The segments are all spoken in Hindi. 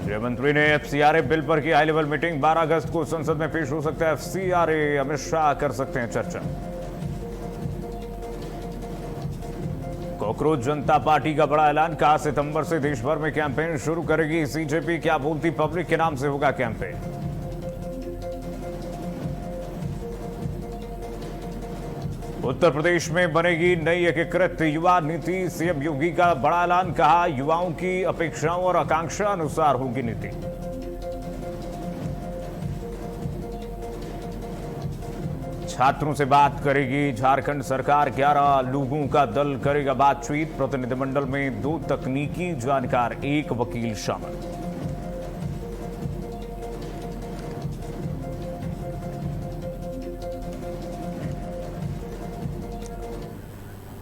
गृह मंत्री ने एफसीआरए बिल पर की हाई लेवल मीटिंग। 12 अगस्त को संसद में पेश हो सकता है एफसीआरए। अमित शाह कर सकते हैं चर्चा। कॉकरोच जनता पार्टी का बड़ा ऐलान। कहा सितंबर से देश भर में कैंपेन शुरू करेगी सीजेपी। क्या बोलती पब्लिक के नाम से होगा कैंपेन। उत्तर प्रदेश में बनेगी नई एकीकृत युवा नीति। सीएम योगी का बड़ा ऐलान। कहा युवाओं की अपेक्षाओं और आकांक्षा अनुसार होगी नीति। छात्रों से बात करेगी झारखंड सरकार। 11 लोगों का दल करेगा बातचीत। प्रतिनिधिमंडल में 2 तकनीकी जानकार, 1 वकील शामिल।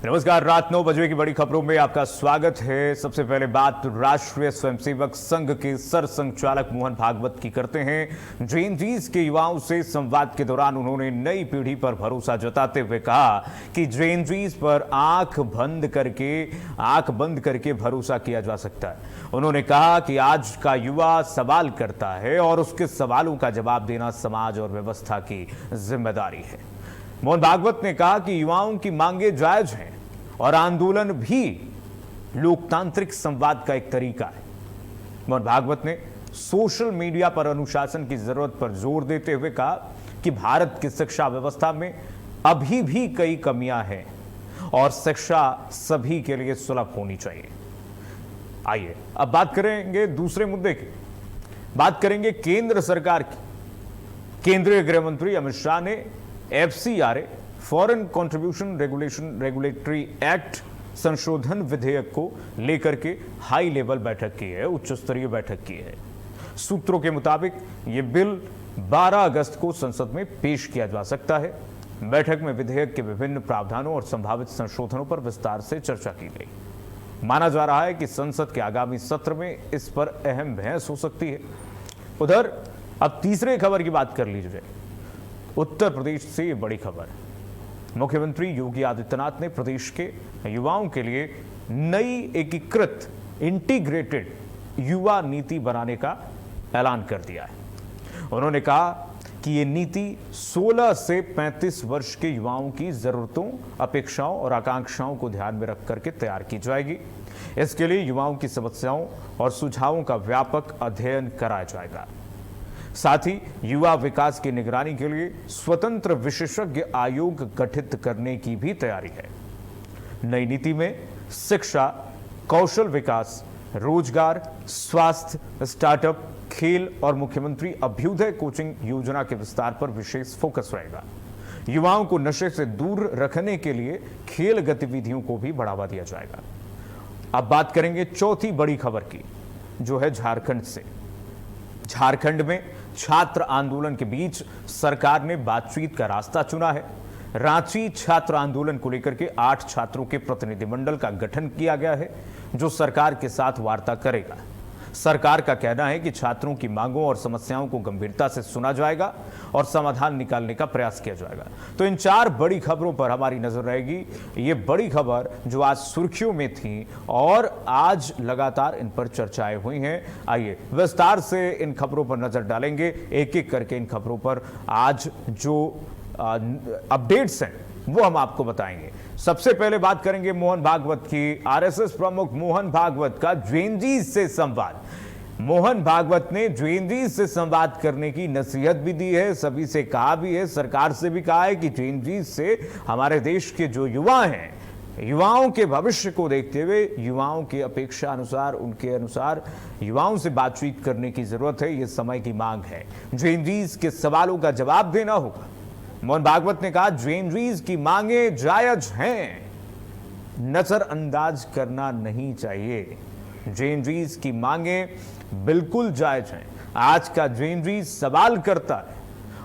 नमस्कार, रात 9 बजे की बड़ी खबरों में आपका स्वागत है। सबसे पहले बात राष्ट्रीय स्वयंसेवक संघ के सरसंघचालक मोहन भागवत की करते हैं। जेएनजीज के युवाओं से संवाद के दौरान उन्होंने नई पीढ़ी पर भरोसा जताते हुए कहा कि जेएनजीज पर आंख बंद करके भरोसा किया जा सकता है। उन्होंने कहा कि आज का युवा सवाल करता है और उसके सवालों का जवाब देना समाज और व्यवस्था की जिम्मेदारी है। मोहन भागवत ने कहा कि युवाओं की मांगे जायज हैं और आंदोलन भी लोकतांत्रिक संवाद का एक तरीका है। मोहन भागवत ने सोशल मीडिया पर अनुशासन की जरूरत पर जोर देते हुए कहा कि भारत की शिक्षा व्यवस्था में अभी भी कई कमियां हैं और शिक्षा सभी के लिए सुलभ होनी चाहिए। आइए अब बात करेंगे दूसरे मुद्दे की। बात करेंगे केंद्र सरकार की। केंद्रीय गृह मंत्री अमित शाह ने FCRA foreign contribution regulatory act संशोधन विधेयक को लेकर के हाई लेवल बैठक की है, उच्च स्तरीय बैठक की है। सूत्रों के मुताबिक यह बिल 12 अगस्त को संसद में पेश किया जा सकता है। बैठक में विधेयक के विभिन्न प्रावधानों और संभावित संशोधनों पर विस्तार से चर्चा की गई। माना जा रहा है कि संसद के आगामी सत्र में इस पर अहम बहस हो सकती है। उधर अब तीसरे खबर की बात कर लीजिए। उत्तर प्रदेश से ये बड़ी खबर। मुख्यमंत्री योगी आदित्यनाथ ने प्रदेश के युवाओं के लिए नई एकीकृत इंटीग्रेटेड युवा नीति बनाने का ऐलान कर दिया है। उन्होंने कहा कि ये नीति 16 से 35 वर्ष के युवाओं की जरूरतों, अपेक्षाओं और आकांक्षाओं को ध्यान में रख करके तैयार की जाएगी। इसके लिए युवाओं की समस्याओं और सुझावों का व्यापक अध्ययन कराया जाएगा। साथ ही युवा विकास की निगरानी के लिए स्वतंत्र विशेषज्ञ आयोग गठित करने की भी तैयारी है। नई नीति में शिक्षा, कौशल विकास, रोजगार, स्वास्थ्य, स्टार्टअप, खेल और मुख्यमंत्री अभ्युदय कोचिंग योजना के विस्तार पर विशेष फोकस रहेगा। युवाओं को नशे से दूर रखने के लिए खेल गतिविधियों को भी बढ़ावा दिया जाएगा। अब बात करेंगे चौथी बड़ी खबर की, जो है झारखंड से। झारखंड में छात्र आंदोलन के बीच सरकार ने बातचीत का रास्ता चुना है। रांची छात्र आंदोलन को लेकर के 8 छात्रों के प्रतिनिधिमंडल का गठन किया गया है, जो सरकार के साथ वार्ता करेगा। सरकार का कहना है कि छात्रों की मांगों और समस्याओं को गंभीरता से सुना जाएगा और समाधान निकालने का प्रयास किया जाएगा। तो इन 4 बड़ी खबरों पर हमारी नजर रहेगी। ये बड़ी खबर जो आज सुर्खियों में थी और आज लगातार इन पर चर्चाएं हुई हैं। आइए विस्तार से इन खबरों पर नजर डालेंगे, एक एक करके इन खबरों पर आज जो अपडेट्स हैं वो हम आपको बताएंगे। सबसे पहले बात करेंगे मोहन भागवत की। आरएसएस प्रमुख मोहन भागवत का जेएनजीज से संवाद। मोहन भागवत ने जेएनजीज से संवाद करने की नसीहत भी दी है, सभी से कहा भी है, सरकार से भी कहा है कि जेएनजीज से हमारे देश के जो युवा हैं, युवाओं के भविष्य को देखते हुए युवाओं की अपेक्षा अनुसार, उनके अनुसार युवाओं से बातचीत करने की जरूरत है। यह समय की मांग है। जेएनजीज के सवालों का जवाब देना होगा। मोहन भागवत ने कहा जेएनजीज की मांगे जायज हैं, नजरअंदाज करना नहीं चाहिए। जेएनजीज की मांगे बिल्कुल जायज हैं। आज का जेएनजी सवाल करता है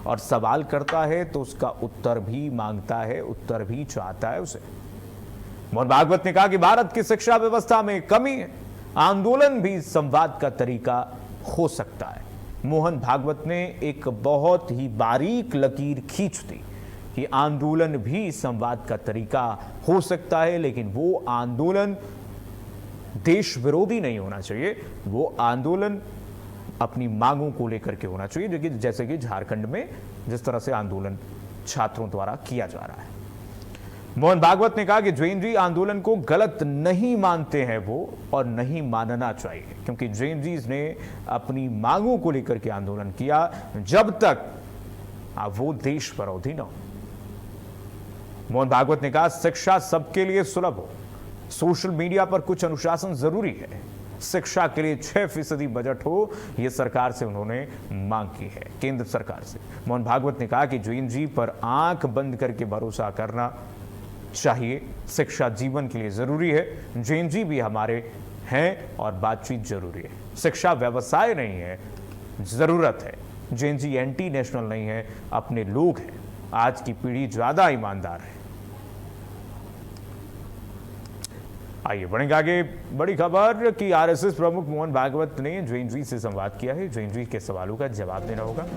और सवाल करता है तो उसका उत्तर भी मांगता है, उत्तर भी चाहता है उसे। मोहन भागवत ने कहा कि भारत की शिक्षा व्यवस्था में कमी है, आंदोलन भी संवाद का तरीका हो सकता है। मोहन भागवत ने एक बहुत ही बारीक लकीर खींच दी कि आंदोलन भी संवाद का तरीका हो सकता है, लेकिन वो आंदोलन देश विरोधी नहीं होना चाहिए। वो आंदोलन अपनी मांगों को लेकर के होना चाहिए, जो कि जैसे कि झारखंड में जिस तरह से आंदोलन छात्रों द्वारा किया जा रहा है। मोहन भागवत ने कहा कि जैन जी आंदोलन को गलत नहीं मानते हैं वो, और नहीं मानना चाहिए, क्योंकि जैन जी ने अपनी मांगों को लेकर के आंदोलन किया जब तक वो देश विरोधी न हो। मोहन भागवत ने कहा शिक्षा सबके लिए सुलभ हो, सोशल मीडिया पर कुछ अनुशासन जरूरी है, शिक्षा के लिए 6% बजट हो, यह सरकार से उन्होंने मांग की है, केंद्र सरकार से। मोहन भागवत ने कहा कि जैन जी पर आंख बंद करके भरोसा करना चाहिए, शिक्षा जीवन के लिए जरूरी है, जैन जी भी हमारे हैं और बातचीत जरूरी है, शिक्षा व्यवसाय नहीं है, जरूरत है, जैन जी एंटी नेशनल नहीं है, अपने लोग हैं, आज की पीढ़ी ज्यादा ईमानदार है। आइए बढ़ेंगे आगे। बड़ी खबर कि आरएसएस प्रमुख मोहन भागवत ने जैन जी से संवाद किया है, जैन जी के सवालों का जवाब देना होगा।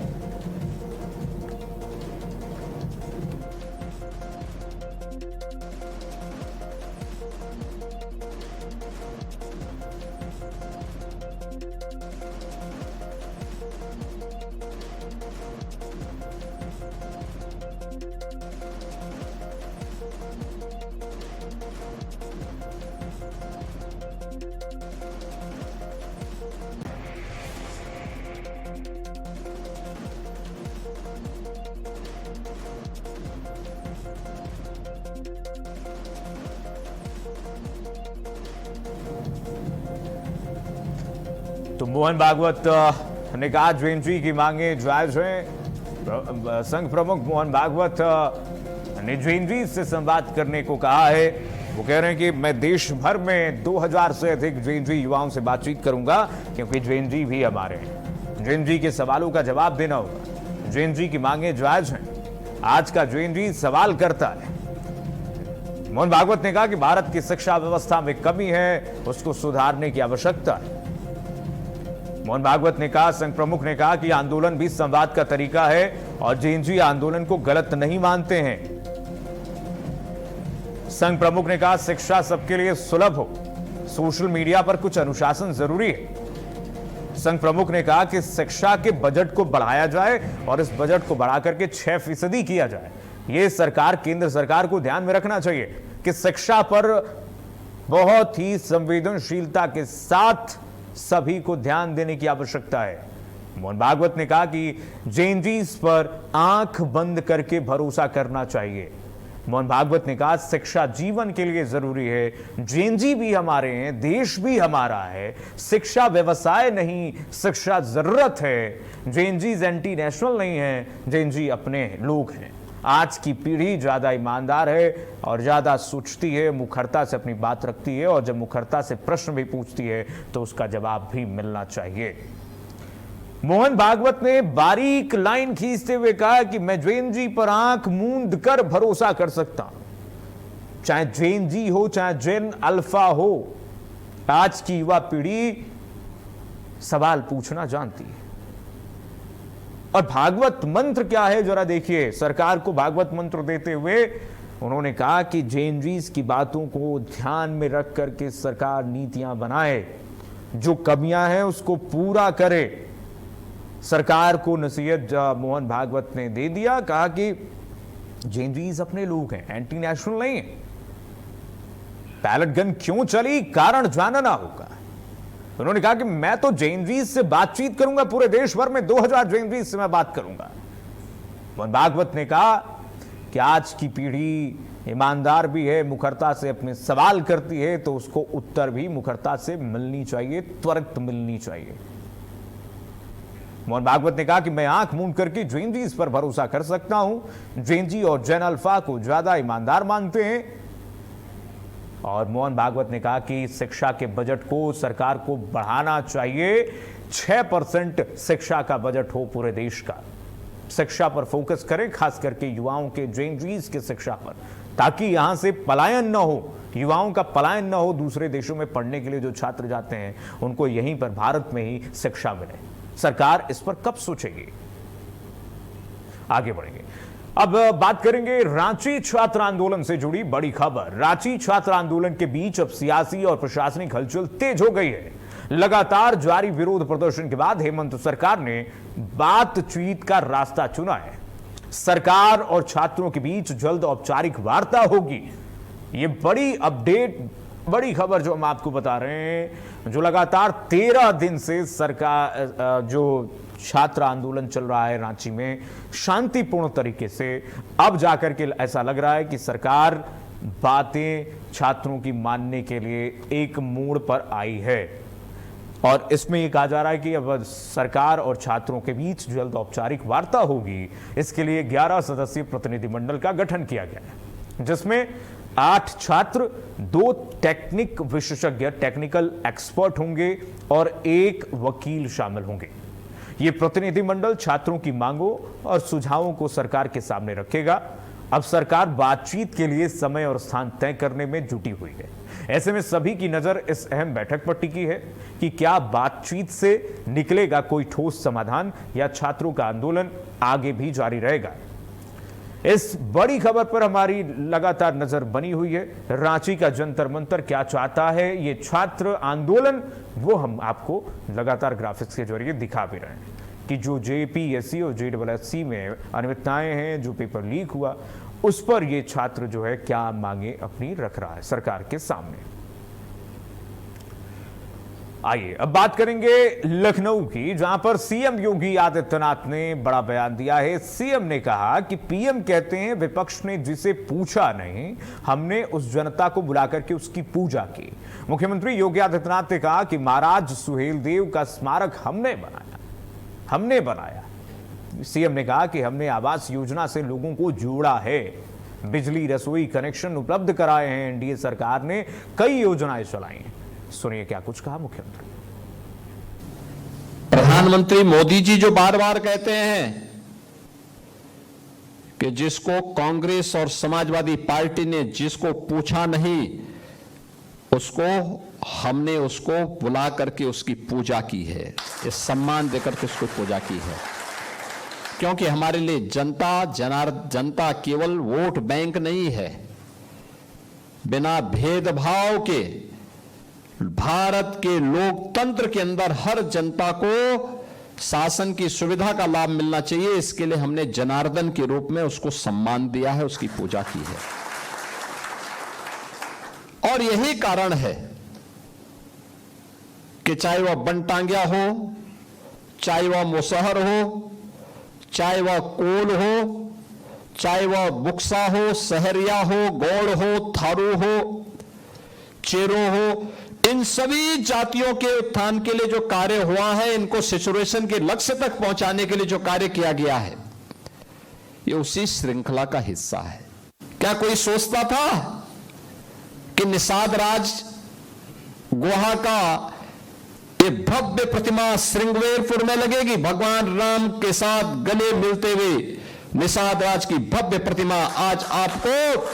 तो मोहन भागवत ने कहा जैन जी की मांगे जायज हैं। संघ प्रमुख मोहन भागवत ने जैन जी से संवाद करने को कहा है। वो कह रहे हैं कि मैं देश भर में 2000 से अधिक जैन जी युवाओं से बातचीत करूंगा, क्योंकि जैन जी भी हमारे हैं, जैन जी के सवालों का जवाब देना होगा, जैन जी की मांगे जायज हैं। आज का जैन जी सवाल करता है। मोहन भागवत ने कहा कि भारत की शिक्षा व्यवस्था में कमी है, उसको सुधारने की आवश्यकता है। मोहन भागवत ने कहा, संघ प्रमुख ने कहा कि आंदोलन भी संवाद का तरीका है और जैन जी आंदोलन को गलत नहीं मानते हैं। संघ प्रमुख ने कहा शिक्षा सबके लिए सुलभ हो, सोशल मीडिया पर कुछ अनुशासन जरूरी है। संघ प्रमुख ने कहा कि शिक्षा के बजट को बढ़ाया जाए और इस बजट को बढ़ाकर के 6% किया जाए। यह सरकार, केंद्र सरकार को ध्यान में रखना चाहिए कि शिक्षा पर बहुत ही संवेदनशीलता के साथ सभी को ध्यान देने की आवश्यकता है। मोहन भागवत ने कहा कि जैन जी पर आंख बंद करके भरोसा करना चाहिए। मोहन भागवत ने कहा शिक्षा जीवन के लिए जरूरी है, जैन जी भी हमारे हैं, देश भी हमारा है, शिक्षा व्यवसाय नहीं, शिक्षा जरूरत है, जैन जी एंटी नेशनल नहीं है, जैन जी अपने लोग हैं। आज की पीढ़ी ज्यादा ईमानदार है और ज्यादा सोचती है, मुखरता से अपनी बात रखती है, और जब मुखरता से प्रश्न भी पूछती है तो उसका जवाब भी मिलना चाहिए। मोहन भागवत ने बारीक लाइन खींचते हुए कहा कि मैं जैन जी पर आंख मूंद कर भरोसा कर सकता हूं, चाहे जैन जी हो चाहे जैन अल्फा हो। आज की युवा पीढ़ी सवाल पूछना जानती है। और भागवत मंत्र क्या है जरा देखिए। सरकार को भागवत मंत्र देते हुए उन्होंने कहा कि जैन जी की बातों को ध्यान में रख करके सरकार नीतियां बनाए, जो कमियां हैं उसको पूरा करे। सरकार को नसीहत मोहन भागवत ने दे दिया, कहा कि जैन जी अपने लोग हैं, एंटी नेशनल नहीं है। बैलेट गन क्यों चली, कारण जानना होगा। उन्होंने कहा कि मैं तो जैन जी से बातचीत करूंगा, पूरे देश भर में 2000 जैन जी से मैं बात करूंगा। मोहन भागवत ने कहा कि आज की पीढ़ी ईमानदार भी है, मुखरता से अपने सवाल करती है, तो उसको उत्तर भी मुखरता से मिलनी चाहिए, त्वरित मिलनी चाहिए। मोहन भागवत ने कहा कि मैं आंख मूंद करके जैन जी पर भरोसा कर सकता हूं, जैन जी और जैन अल्फा को ज्यादा ईमानदार मानते हैं। और मोहन भागवत ने कहा कि शिक्षा के बजट को सरकार को बढ़ाना चाहिए, 6% शिक्षा का बजट हो पूरे देश का। शिक्षा पर फोकस करें, खास करके युवाओं के, जैन जी के शिक्षा पर, ताकि यहां से पलायन न हो, युवाओं का पलायन न हो। दूसरे देशों में पढ़ने के लिए जो छात्र जाते हैं उनको यहीं पर भारत में ही शिक्षा मिले। सरकार इस पर कब सोचेगी? आगे बढ़ेंगे। अब बात करेंगे रांची छात्र आंदोलन से जुड़ी बड़ी खबर। रांची छात्र आंदोलन के बीच अब सियासी और प्रशासनिक हलचल तेज हो गई है, लगातार जारी विरोध प्रदर्शन के बाद हेमंत सरकार ने बातचीत का रास्ता चुना है। सरकार और छात्रों के बीच जल्द औपचारिक वार्ता होगी। ये बड़ी अपडेट, बड़ी खबर जो हम आपको बता रहे हैं, जो लगातार 13 दिन से सरकार जो छात्र आंदोलन चल रहा है रांची में शांतिपूर्ण तरीके से, अब जाकर के ऐसा लग रहा है कि सरकार बातें छात्रों की मानने के लिए एक मोड़ पर आई है। और इसमें यह कहा जा रहा है कि अब सरकार और छात्रों के बीच जल्द औपचारिक वार्ता होगी। इसके लिए 11 सदस्यीय प्रतिनिधिमंडल का गठन किया गया है, जिसमें 8 छात्र, 2 टेक्निकल एक्सपर्ट होंगे और 1 वकील शामिल होंगे। ये प्रतिनिधिमंडल छात्रों की मांगों और सुझावों को सरकार के सामने रखेगा। अब सरकार बातचीत के लिए समय और स्थान तय करने में जुटी हुई है। ऐसे में सभी की नजर इस अहम बैठक पर टिकी है कि क्या बातचीत से निकलेगा कोई ठोस समाधान या छात्रों का आंदोलन आगे भी जारी रहेगा। इस बड़ी खबर पर हमारी लगातार नजर बनी हुई है। रांची का जंतर मंतर क्या चाहता है ये छात्र आंदोलन, वो हम आपको लगातार ग्राफिक्स के जरिए दिखा भी रहे हैं कि जो जेपीएससी और जेडब्ल्यूएससी में अनियमितताएं हैं, जो पेपर लीक हुआ, उस पर ये छात्र जो है क्या मांगे अपनी रख रहा है सरकार के सामने। आइए अब बात करेंगे लखनऊ की, जहां पर सीएम योगी आदित्यनाथ ने बड़ा बयान दिया है। सीएम ने कहा कि पीएम कहते हैं विपक्ष ने जिसे पूछा नहीं, हमने उस जनता को बुलाकर के उसकी पूजा की। मुख्यमंत्री योगी आदित्यनाथ ने कहा कि महाराज सुहेलदेव का स्मारक हमने बनाया। सीएम ने कहा कि हमने आवास योजना से लोगों को जोड़ा है, बिजली रसोई कनेक्शन उपलब्ध कराए हैं। एनडीए सरकार ने कई योजनाएं चलाई हैं। सुनिए क्या कुछ कहा मुख्यमंत्री। प्रधानमंत्री मोदी जी जो बार बार कहते हैं कि जिसको कांग्रेस और समाजवादी पार्टी ने जिसको पूछा नहीं, हमने उसको बुला करके उसकी पूजा की है, इस सम्मान देकर के उसको पूजा की है। क्योंकि हमारे लिए जनता केवल वोट बैंक नहीं है। बिना भेदभाव के भारत के लोकतंत्र के अंदर हर जनता को शासन की सुविधा का लाभ मिलना चाहिए। इसके लिए हमने जनार्दन के रूप में उसको सम्मान दिया है, उसकी पूजा की है। और यही कारण है कि चाहे वह बनटांगिया हो, चाहे वह मुसहर हो, चाहे वह कोल हो, चाहे वह बुक्सा हो, सहरिया हो, गौड़ हो, थारू हो, चेरो हो, इन सभी जातियों के उत्थान के लिए जो कार्य हुआ है, इनको सिचुएशन के लक्ष्य तक पहुंचाने के लिए जो कार्य किया गया है, ये उसी श्रृंखला का हिस्सा है। क्या कोई सोचता था कि निषाद राज गुहा का ये भव्य प्रतिमा श्रृंगवेरपुर में लगेगी? भगवान राम के साथ गले मिलते हुए निषाद राज की भव्य प्रतिमा आज आपको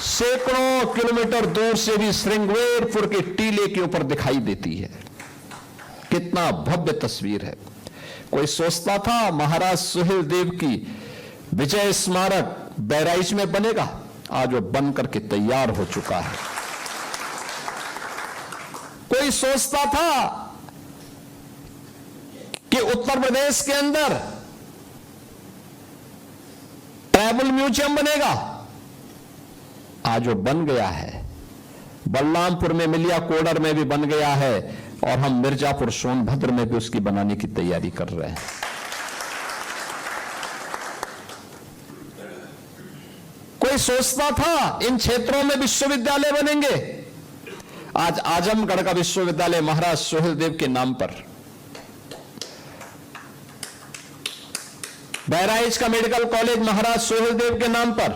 सैकड़ों किलोमीटर दूर से भी श्रृंगवेरपुर के टीले के ऊपर दिखाई देती है। कितना भव्य तस्वीर है। कोई सोचता था महाराज सुहेलदेव की विजय स्मारक बहराइच में बनेगा? आज वो बन करके तैयार हो चुका है। कोई सोचता था कि उत्तर प्रदेश के अंदर ट्राइबल म्यूजियम बनेगा? आज वो बन गया है। बलरामपुर में, मिलिया कोडर में भी बन गया है और हम मिर्जापुर सोनभद्र में भी उसकी बनाने की तैयारी कर रहे हैं। कोई सोचता था इन क्षेत्रों में विश्वविद्यालय बनेंगे? आज आजमगढ़ का विश्वविद्यालय महाराज सुहेलदेव के नाम पर, बहराइच का मेडिकल कॉलेज महाराज सुहेलदेव के नाम पर।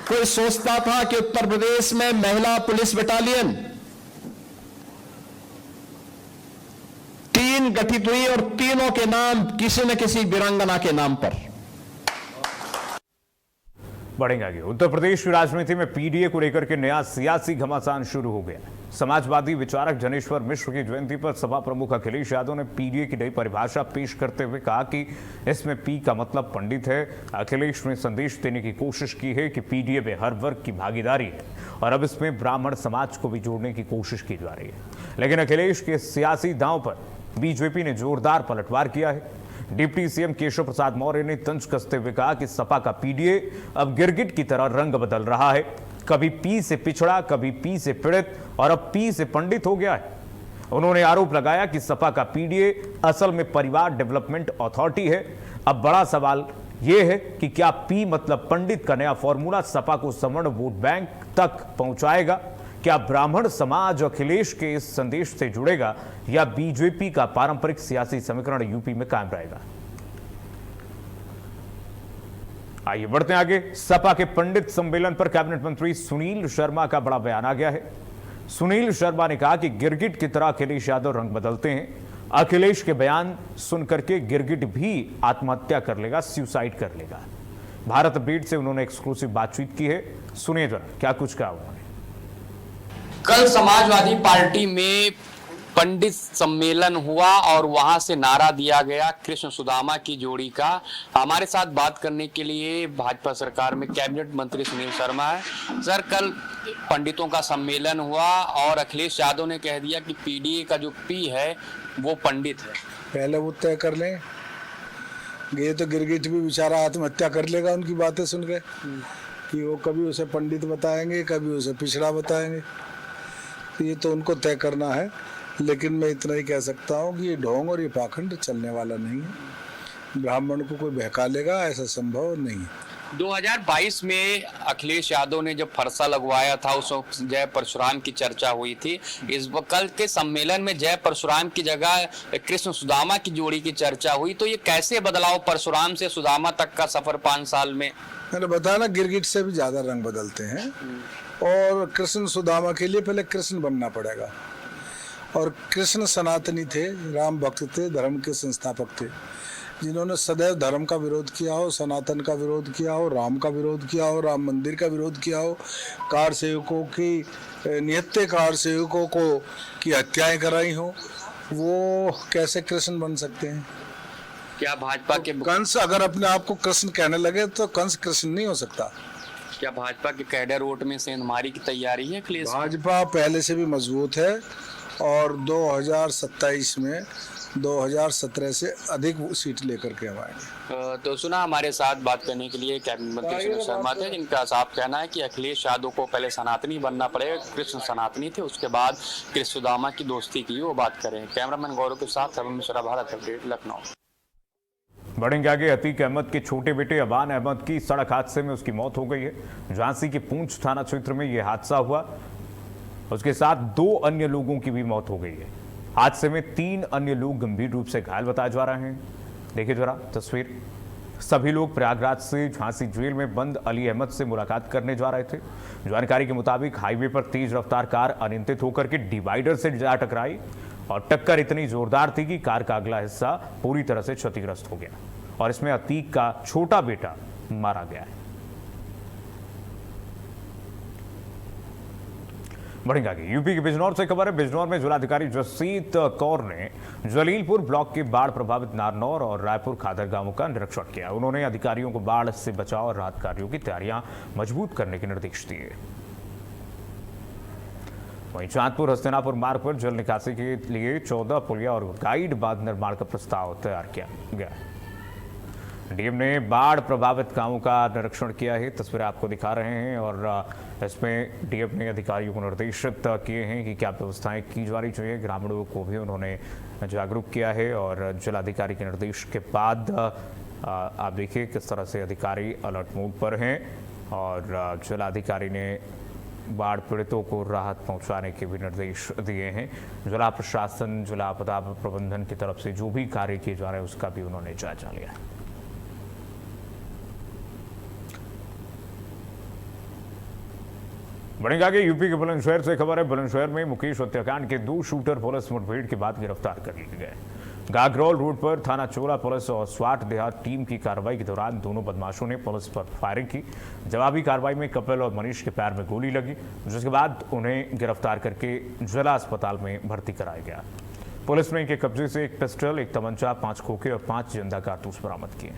कोई सोचता था कि उत्तर प्रदेश में महिला पुलिस बटालियन 3 गठित हुई और तीनों के नाम किसी न किसी वीरांगना के नाम पर। बढ़ेंगे आगे। उत्तर प्रदेश की राजनीति में पीडीए को लेकर के नया सियासी घमासान शुरू हो गया। समाजवादी विचारक जनेश्वर मिश्र की जयंती पर सपा प्रमुख अखिलेश यादव ने पीडीए की नई परिभाषा पेश करते हुए कहा कि इसमें पी का मतलब पंडित है। अखिलेश ने संदेश देने की कोशिश की है कि पीडीए में हर वर्ग की भागीदारी है और अब इसमें ब्राह्मण समाज को भी जोड़ने की कोशिश की जा रही है। लेकिन अखिलेश के सियासी दांव पर बीजेपी ने जोरदार पलटवार किया है। डिप्टी सीएम केशव प्रसाद मौर्य ने तंज कसते हुए कहा कि सपा का पीडीए अब गिरगिट की तरह रंग बदल रहा है। कभी पी से पिछड़ा, कभी पी से पीड़ित और अब पी से पंडित हो गया है। उन्होंने आरोप लगाया कि सपा का पीडीए असल में परिवार डेवलपमेंट अथॉरिटी है। अब बड़ा सवाल यह है कि क्या पी मतलब पंडित का नया फॉर्मूला सपा को सवर्ण वोट बैंक तक पहुंचाएगा? क्या ब्राह्मण समाज अखिलेश के इस संदेश से जुड़ेगा या बीजेपी का पारंपरिक सियासी समीकरण यूपी में कायम रहेगा? आइए बढ़ते हैं आगे। सपा के पंडित सम्मेलन पर कैबिनेट मंत्री सुनील शर्मा का बड़ा बयान आ गया है। सुनील शर्मा ने कहा कि गिरगिट की तरह अखिलेश यादव रंग बदलते हैं। अखिलेश के बयान सुनकर के गिरगिट भी आत्महत्या कर लेगा, सुसाइड कर लेगा। भारत बीट से उन्होंने एक्सक्लूसिव बातचीत की है, सुनिए जरा क्या कुछ कहा उन्होंने। कल समाजवादी पार्टी में पंडित सम्मेलन हुआ और वहां से नारा दिया गया कृष्ण सुदामा की जोड़ी का। हमारे साथ बात करने के लिए भाजपा सरकार में कैबिनेट मंत्री सुनील शर्मा है। सर, कल पंडितों का सम्मेलन हुआ और अखिलेश यादव ने कह दिया कि पीडीए का जो पी है वो पंडित है। पहले वो तय कर लें। ये तो गिरगिट भी बेचारा आत्महत्या कर लेगा उनकी बातें सुन के कि वो कभी उसे पंडित बताएंगे, कभी उसे पिछड़ा बताएंगे। तो ये तो उनको तय करना है। लेकिन मैं इतना ही कह सकता हूँ कि ये ढोंग और ये पाखंड चलने वाला नहीं है। ब्राह्मण को कोई बहका लेगा, ऐसा संभव नहीं है। 2022 में अखिलेश यादव ने जब फरसा लगवाया था उस वक्त जय परशुराम की चर्चा हुई थी। इस कल के सम्मेलन में जय परशुराम की जगह कृष्ण सुदामा की जोड़ी की चर्चा हुई। तो ये कैसे बदलाव परशुराम से सुदामा तक का सफर 5 साल में? मैंने बताया ना, गिरगिट से भी ज्यादा रंग बदलते हैं। और कृष्ण सुदामा के लिए पहले कृष्ण बनना पड़ेगा। और कृष्ण सनातनी थे, राम भक्त थे, धर्म के संस्थापक थे, जिन्होंने सदैव धर्म का विरोध किया हो, सनातन का विरोध किया हो, राम का विरोध किया हो, राम मंदिर का विरोध किया हो, कार सेवकों की निहत्थे कार सेवकों को की हत्याएं कराई हो, वो कैसे कृष्ण बन सकते हैं? क्या भाजपा के कंस अगर अपने आप को कृष्ण कहने लगे तो कंस कृष्ण नहीं हो सकता। क्या भाजपा के कैडर वोट में सेंधमारी की तैयारी है अखिलेश? भाजपा पहले से भी मजबूत है और 2027 में 2017 से अधिक सीट लेकर के हम आएंगे। तो सुना, हमारे साथ बात करने के लिए कैबिनेट मंत्री सुनील शर्मा थे, जिनका साफ कहना है कि अखिलेश यादव को पहले सनातनी बनना पड़ेगा। कृष्ण सनातनी थे, उसके बाद कृष्ण सुदामा की दोस्ती की वो बात करें। कैमरामैन गौरव के साथ अरुण मिश्रा, भारत अपडेट, लखनऊ। बढ़ेंगे आगे। अतीक अहमद के छोटे बेटे अबान अहमद की सड़क हादसे में उसकी मौत हो गई है। झांसी के पूंछ थाना क्षेत्र में यह हादसा हुआ। उसके साथ 2 अन्य लोगों की भी मौत हो गई है। हादसे में 3 अन्य लोग गंभीर रूप से घायल बताए जा रहे हैं। देखिए जरा तस्वीर। सभी लोग प्रयागराज से झांसी जेल में बंद अली अहमद से मुलाकात करने जा रहे थे। जानकारी के मुताबिक हाईवे पर तेज रफ्तार कार अनियंत्रित होकर के डिवाइडर से जा टकराई और टक्कर इतनी जोरदार थी कि कार का अगला हिस्सा पूरी तरह से क्षतिग्रस्त हो गया और इसमें अतीक का छोटा बेटा मारा गया है। बढ़ेंगे आगे। यूपी के बिजनौर से खबर है। बिजनौर में जिलाधिकारी जसजीत कौर ने जलीलपुर ब्लॉक के बाढ़ प्रभावित नारनौर और रायपुर खादर गांवों का निरीक्षण किया। उन्होंने अधिकारियों को बाढ़ से बचाव और राहत कार्यों की तैयारियां मजबूत करने के निर्देश दिए। वहीं चांदपुर हस्तिनापुर मार्ग पर जल निकासी के लिए 14 पुलिया और गाइड बांध निर्माण का प्रस्ताव तैयार किया गया। डीएम ने बाढ़ प्रभावित गांवों का निरीक्षण किया है, तस्वीरें आपको दिखा रहे हैं और इसमें डीएम ने अधिकारियों को निर्देशित किए हैं कि क्या व्यवस्थाएं की जानी चाहिए। ग्रामीणों को भी उन्होंने जागरूक किया है और जिलाधिकारी के निर्देश के बाद आप देखिए किस तरह से अधिकारी अलर्ट मोड पर हैं और जिलाधिकारी ने बाढ़ पीड़ितों को राहत पहुंचाने के भी निर्देश दिए हैं। जिला प्रशासन, जिला आपदा प्रबंधन की तरफ से जो भी कार्य किए जा रहे हैं उसका भी उन्होंने जायजा लिया है। बढ़ेंगे आगे। यूपी के बुलंदशहर से खबर है। बुलंदशहर में मुकेश हत्याकांड के 2 शूटर पुलिस मुठभेड़ के बाद गिरफ्तार कर लिए गए। गागरौल रोड पर थाना चोला पुलिस और स्वाट देहात टीम की कार्रवाई के दौरान दोनों बदमाशों ने पुलिस पर फायरिंग की। जवाबी कार्रवाई में कपिल और मनीष के पैर में गोली लगी, जिसके बाद उन्हें गिरफ्तार करके जिला अस्पताल में भर्ती कराया गया। पुलिस ने इनके कब्जे से एक पिस्टल, एक तमंचा, 5 खोखे और 5 जिंदा कारतूस बरामद किए।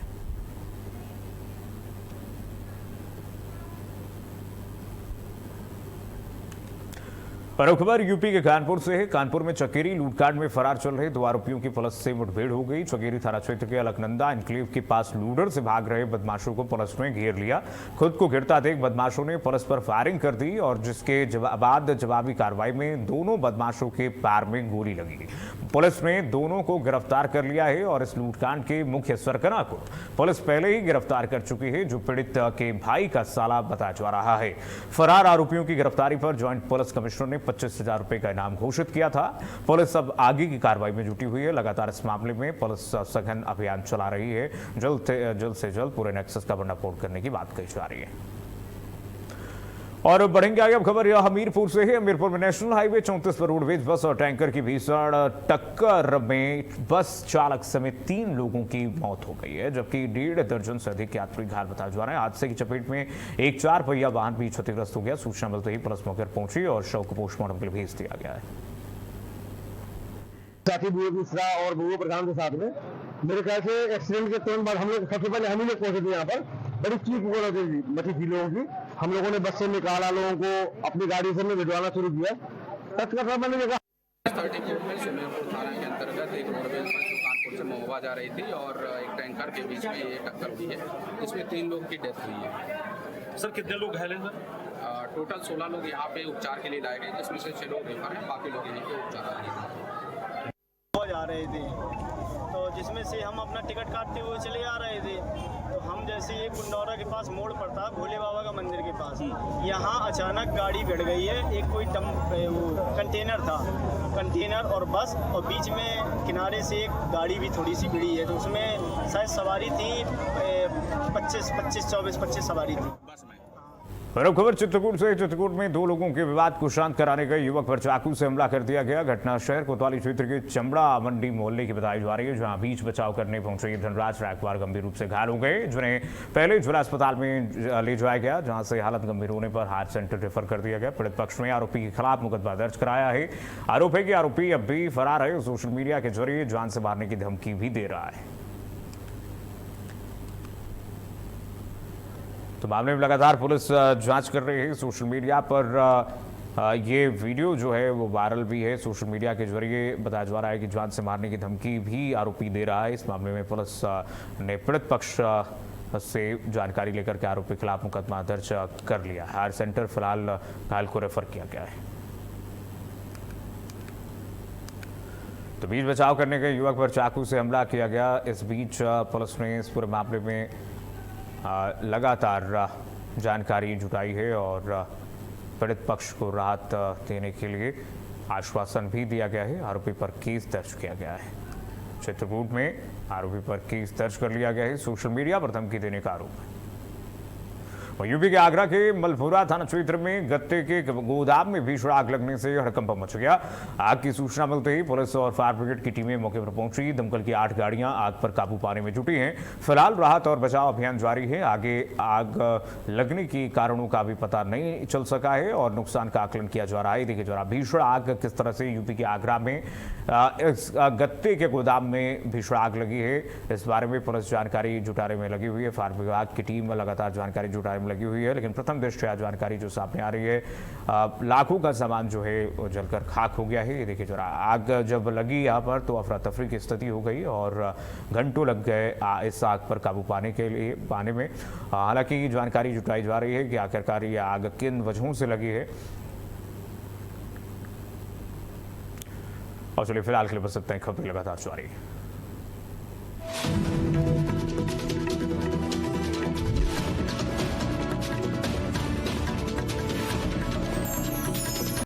पर खबर यूपी के कानपुर से है। कानपुर में चकेरी लूटकांड में फरार चल रहे 2 आरोपियों की पुलिस से मुठभेड़ हो गई। चकेरी थाना क्षेत्र के अलकनंदा एनक्लेव के पास लूडर से भाग रहे बदमाशों को पुलिस ने घेर लिया। खुद को घिरता देख बदमाशों ने पुलिस पर फायरिंग कर दी और जिसके बाद जवाबी कार्रवाई में दोनों बदमाशों के पैर में गोली लगी। पुलिस ने दोनों को गिरफ्तार कर लिया है और इस लूटकांड के मुख्य सरगना को पुलिस पहले ही गिरफ्तार कर चुकी है, जो पीड़ित के भाई का साला बताया जा रहा है। फरार आरोपियों की गिरफ्तारी पर ज्वाइंट पुलिस कमिश्नर ने 25,000 रुपए का इनाम घोषित किया था। पुलिस अब आगे की कार्रवाई में जुटी हुई है। लगातार इस मामले में पुलिस सघन अभियान चला रही है। जल्द से जल्द पूरे नेक्सस का भंडाफोड़ करने की बात कही जा रही है। और बढ़ेंगे आगे। अब खबर यह हमीरपुर से है। हमीरपुर में नेशनल हाईवे 34 पर रोडवेज बस और टैंकर की भीषण टक्कर में बस चालक समेत 3 लोगों की मौत हो गई है, जबकि 1.5 दर्जन से अधिक यात्री घायल बताया जा रहा है। हादसे की चपेट में एक 4 पहिया वाहन भी क्षतिग्रस्त हो गया। सूचना मिलते ही पुलिस मौके पर पहुंची और शव को पोस्टमार्टम के लिए भेज दिया गया है। साथी बुआ मिश्रा और बुआ प्रधान के साथ में मेरे ख्याल से एक्सीडेंट के तुरंत बाद हम लोग सबसे पहले हम ही लोग पहुंचे थे यहाँ पर। बड़ी चीख मची थी लोगों की। हम लोगों ने बस से निकाला, लोगों को अपनी गाड़ी से भिजवाना शुरू किया। तत्काल मैंने देखा 34 में सुमेरपुर थाना के अंतर्गत एक रोडवेज बस जो कानपुर से महुआ जा रही थी और एक टैंकर के बीच में ये टक्कर हुई है। इसमें 3 लोग की डेथ हुई है। सर कितने लोग घायल हैं सर? टोटल 16 लोग यहाँ पे उपचार के लिए लाए गए, जिसमें से 6 लोग रेफर हैं, बाकी लोग यहीं पे उपचार जा रहे थे। तो जिसमें से हम अपना टिकट काटते हुए चले आ रहे थे। तो हम जैसे ये कुंडौरा के पास मोड़ पड़ता भोले बाबा का मंदिर के पास, यहाँ अचानक गाड़ी भिड़ गई है। एक कोई वो कंटेनर था, कंटेनर और बस, और बीच में किनारे से एक गाड़ी भी थोड़ी सी भिड़ी है। तो उसमें शायद सवारी थी 25 सवारी थी बस में। पर अब खबर चित्रकूट से। चित्रकूट में 2 लोगों के विवाद को शांत कराने गए युवक पर चाकू से हमला कर दिया गया। घटना शहर कोतवाली क्षेत्र के चमड़ा मंडी मोहल्ले की बताई जा रही है, जहां बीच बचाव करने पहुंचे धनराज रायकवार गंभीर रूप से घायल हो गए, जिन्हें पहले जिला अस्पताल में ले जाया गया, जहां से हालत गंभीर होने पर हार्ट सेंटर रेफर कर दिया गया। पीड़ित पक्ष ने आरोपी के खिलाफ मुकदमा दर्ज कराया है। आरोप है कि आरोपी अब भी फरार है, सोशल मीडिया के जरिए जान से मारने की धमकी भी दे रहा है। तो मामले में लगातार पुलिस जांच कर रही है। सोशल मीडिया पर ये वीडियो जो है वो वायरल भी है। सोशल मीडिया के जरिए बताया जा रहा है कि जान से मारने की धमकी भी आरोपी दे रहा है। इस मामले में पुलिस ने पीड़ित पक्ष से जानकारी लेकर के आरोपी के खिलाफ मुकदमा दर्ज कर लिया। हायर सेंटर फिलहाल घायल को रेफर किया गया है। तो बीच बचाव करने के युवक पर चाकू से हमला किया गया। इस बीच पुलिस ने इस पूरे मामले में लगातार जानकारी जुटाई है और पीड़ित पक्ष को राहत देने के लिए आश्वासन भी दिया गया है। आरोपी पर केस दर्ज किया गया है। चित्रकूट में आरोपी पर केस दर्ज कर लिया गया है। सोशल मीडिया पर धमकी देने का आरोप है। और यूपी के आगरा के मलपुरा थाना क्षेत्र में गत्ते के गोदाम में भीषण आग लगने से हड़कंप मच गया। आग की सूचना मिलते ही पुलिस और फायर ब्रिगेड की टीमें मौके पर पहुंची। दमकल की 8 गाड़ियां आग पर काबू पाने में जुटी हैं। फिलहाल राहत और बचाव अभियान जारी है। आगे आग लगने के कारणों का भी पता नहीं चल सका है और नुकसान का आकलन किया जा रहा है। देखिए जरा भीषण आग किस तरह से यूपी के आगरा में इस गत्ते के गोदाम में भीषण आग लगी है, इस बारे में पुलिस जानकारी जुटाने में लगी हुई है। फायर विभाग की टीम लगातार जानकारी जुटाने में लगी हुई है, लेकिन प्रथम दृष्टया जानकारी जो सामने आ रही है, लाखों का सामान जो है वो जलकर खाक हो गया है। ये देखिए जरा आग जब लगी यहाँ पर तो अफरा तफरी की स्थिति हो गई और घंटों लग गए इस आग पर काबू पाने में। हालांकि जानकारी जुटाई जा रही है कि आखिरकार ये आग किन वजहों से लगी है। और चलिए फिलहाल के लिए बस इतना ही। खबर लगातार जारी है।